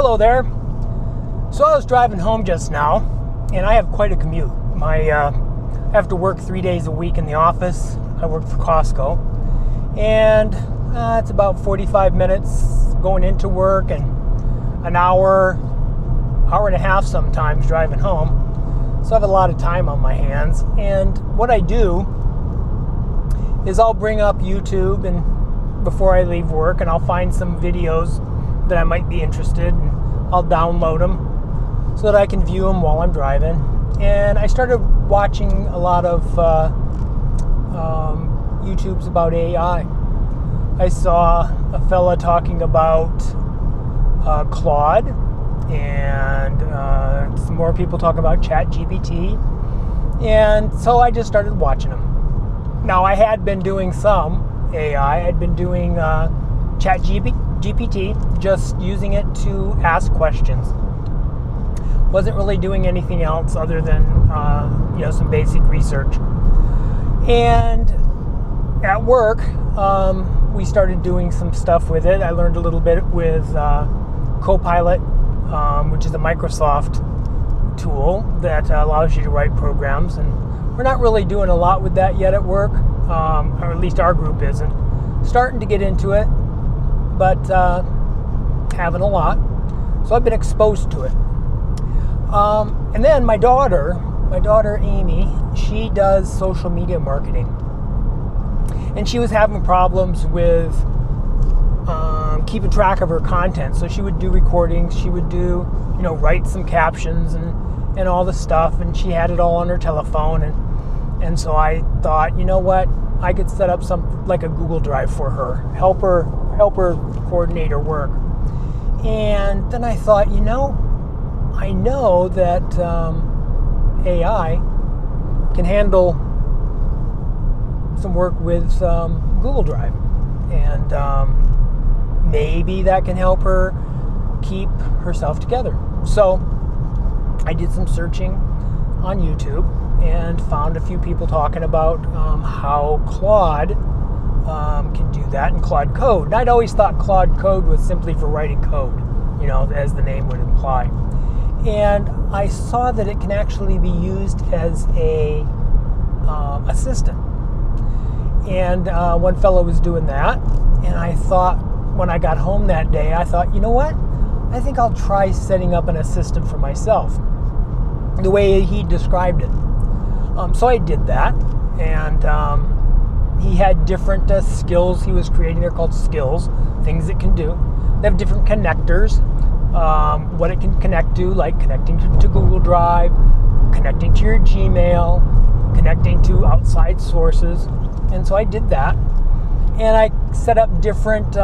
Hello there. So I was driving home just now, and I have quite a commute. I have to work 3 days a week in the office. I work for Costco, and it's about 45 minutes going into work and an hour and a half sometimes driving home. So I have a lot of time on my hands, and what I do is I'll bring up YouTube and before I leave work, and I'll find some videos that I might be interested in. I'll download them so that I can view them while I'm driving. And I started watching a lot of YouTubes about AI. I saw a fella talking about Claude, and some more people talk about ChatGPT. And so I just started watching them. Now, I had been doing some AI. I'd been doing ChatGPT, just using it to ask questions. Wasn't really doing anything else other than some basic research. And at work, we started doing some stuff with it. I learned a little bit with Copilot, which is a Microsoft tool that allows you to write programs. And we're not really doing a lot with that yet at work, or at least our group isn't. Starting to get into it, but haven't a lot. So I've been exposed to it. And then my daughter Amie, she does social media marketing. And she was having problems with keeping track of her content. So she would do recordings, she would do, write some captions and all the stuff, and she had it all on her telephone. And so I thought, you know what, I could set up some like a Google Drive for her, help her coordinate her work. And then I thought, I know that AI can handle some work with Google Drive, and maybe that can help her keep herself together. So I did some searching on YouTube and found a few people talking about how Claude can do that in Claude Code. And I'd always thought Claude Code was simply for writing code, as the name would imply. And I saw that it can actually be used as a assistant. And one fellow was doing that, and I thought, when I got home that day, I thought, you know what? I think I'll try setting up an assistant for myself, the way he described it. So I did that, and he had different skills he was creating. They're called skills, things it can do. They have different connectors, what it can connect to, like connecting to Google Drive, connecting to your Gmail, connecting to outside sources. And so I did that, and I set up different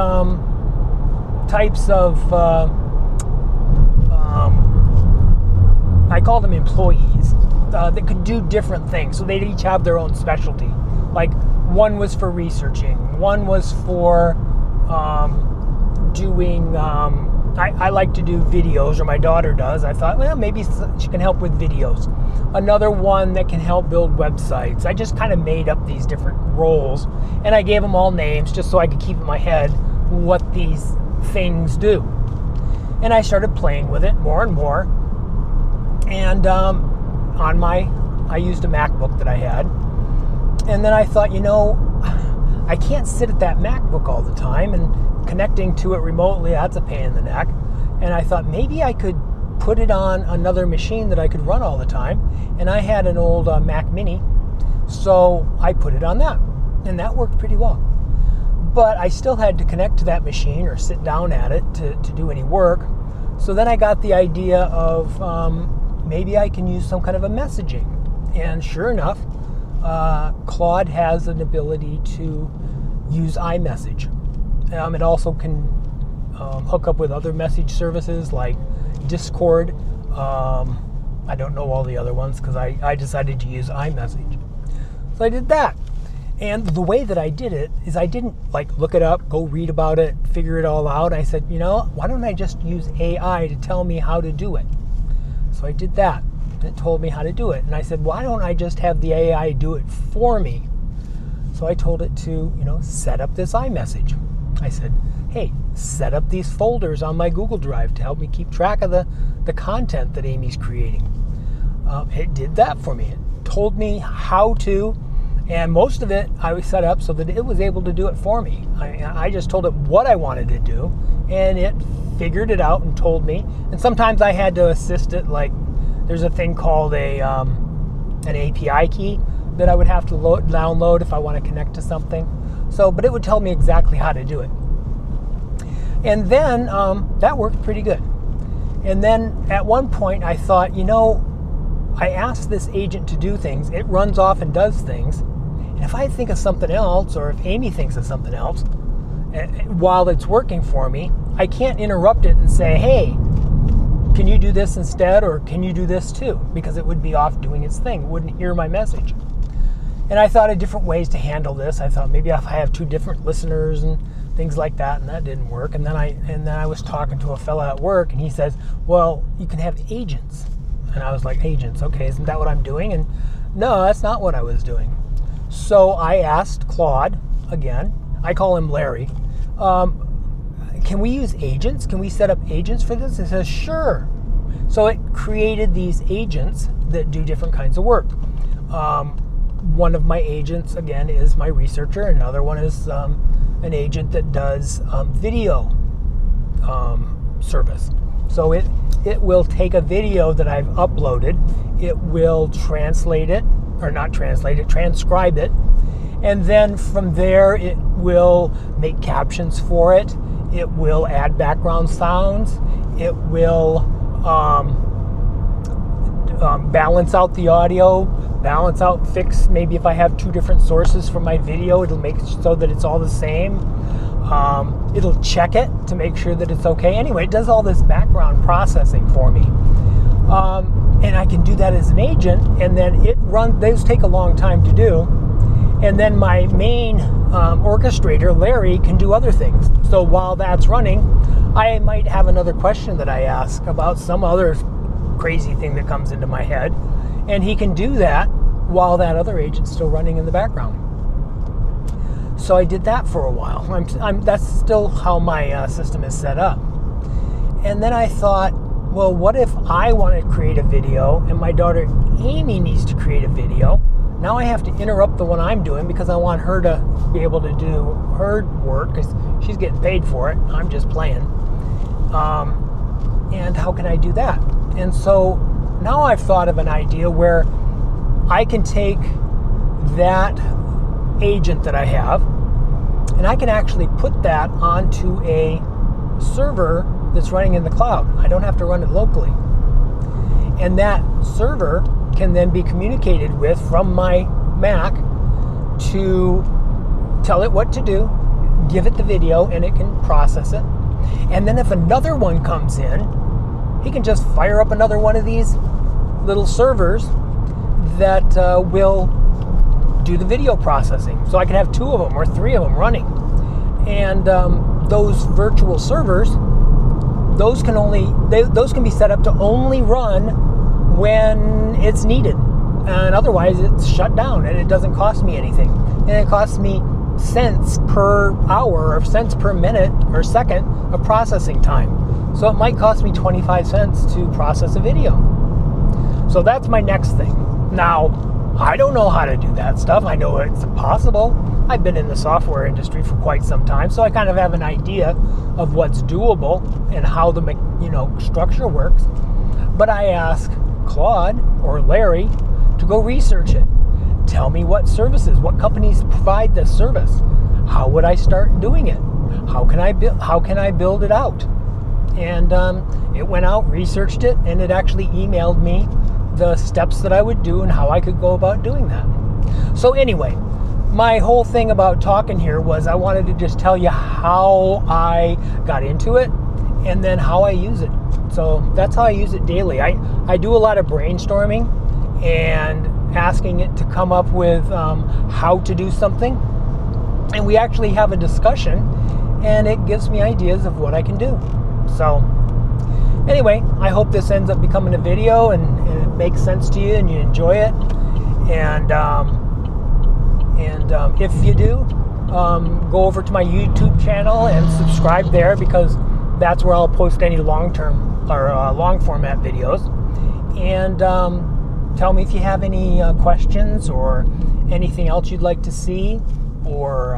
types of, I call them employees, that could do different things. So they'd each have their own specialty. Like one was for researching, one was for doing, I like to do videos, or my daughter does. I thought, well, maybe she can help with videos. Another one that can help build websites. I just kind of made up these different roles, and I gave them all names just so I could keep in my head what these things do. And I started playing with it more and more. And I used a MacBook that I had. And then I thought, I can't sit at that MacBook all the time, and connecting to it remotely, that's a pain in the neck. And I thought maybe I could put it on another machine that I could run all the time. And I had an old Mac Mini, so I put it on that, and that worked pretty well. But I still had to connect to that machine or sit down at it to do any work. So then I got the idea of maybe I can use some kind of a messaging. And sure enough, Claude has an ability to use iMessage. It also can hook up with other message services like Discord. I don't know all the other ones because I decided to use iMessage. So I did that. And the way that I did it is I didn't look it up, go read about it, figure it all out. I said, why don't I just use AI to tell me how to do it? So I did that. It told me how to do it. And I said, why don't I just have the AI do it for me? So I told it to, set up this iMessage. I said, hey, set up these folders on my Google Drive to help me keep track of the content that Amie's creating. It did that for me. It told me how to, and most of it I set up so that it was able to do it for me. I just told it what I wanted to do, and it figured it out and told me. And sometimes I had to assist it, like there's a thing called an API key that I would have to download if I want to connect to something. But it would tell me exactly how to do it. And then that worked pretty good. And then at one point I thought, I asked this agent to do things. It runs off and does things. And if I think of something else, or if Amie thinks of something else, while it's working for me, I can't interrupt it and say, hey, can you do this instead? Or can you do this too? Because it would be off doing its thing. It wouldn't hear my message. And I thought of different ways to handle this. I thought maybe if I have 2 different listeners and things like that, and that didn't work. And then I was talking to a fella at work, and he says, well, you can have agents. And I was like, agents, okay, isn't that what I'm doing? And no, that's not what I was doing. So I asked Claude, again, I call him Larry, can we use agents? Can we set up agents for this? It says, sure. So it created these agents that do different kinds of work. One of my agents, again, is my researcher. Another one is an agent that does video service. So it will take a video that I've uploaded, it will transcribe it, and then from there it will make captions for it, it will add background sounds, it will balance out the audio, fix maybe if I have 2 different sources for my video, it'll make it so that it's all the same. It'll check it to make sure that it's okay. Anyway, it does all this background processing for me. And I can do that as an agent, and then those take a long time to do. And then my main orchestrator, Larry, can do other things. So while that's running, I might have another question that I ask about some other crazy thing that comes into my head, and he can do that while that other agent's still running in the background. So I did that for a while. That's still how my system is set up. And then I thought, well, what if I want to create a video and my daughter Amie needs to create a video? Now I have to interrupt the one I'm doing because I want her to be able to do her work because she's getting paid for it. I'm just playing. And how can I do that? And so now I've thought of an idea where I can take that agent that I have, and I can actually put that onto a server that's running in the cloud. I don't have to run it locally. And that server can then be communicated with from my Mac to tell it what to do, give it the video, and it can process it. And then if another one comes in, he can just fire up another one of these little servers that will do the video processing. So I can have 2 of them or 3 of them running. And those virtual servers, those can be set up to only run when it's needed. And otherwise it's shut down, and it doesn't cost me anything. And it costs me cents per hour or cents per minute or second of processing time. So it might cost me 25 cents to process a video. So that's my next thing. Now, I don't know how to do that stuff. I know it's possible. I've been in the software industry for quite some time, so I kind of have an idea of what's doable and how the structure works. But I ask Claude or Larry to go research it. Tell me what services, what companies provide this service. How would I start doing it? How can I build it out? And it went out, researched it, and it actually emailed me the steps that I would do and how I could go about doing that. So anyway, my whole thing about talking here was I wanted to just tell you how I got into it and then how I use it. So that's how I use it daily. I do a lot of brainstorming and asking it to come up with how to do something. And we actually have a discussion, and it gives me ideas of what I can do. So anyway, I hope this ends up becoming a video and it makes sense to you and you enjoy it. And if you do, go over to my YouTube channel and subscribe there, because that's where I'll post any long-term or long format videos. And tell me if you have any questions or anything else you'd like to see, or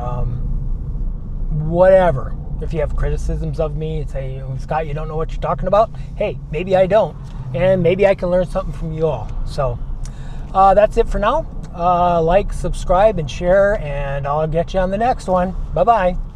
whatever. If you have criticisms of me, say, Scott, you don't know what you're talking about. Hey, maybe I don't, and maybe I can learn something from you all. So that's it for now. Like, subscribe, and share, and I'll get you on the next one. Bye-bye.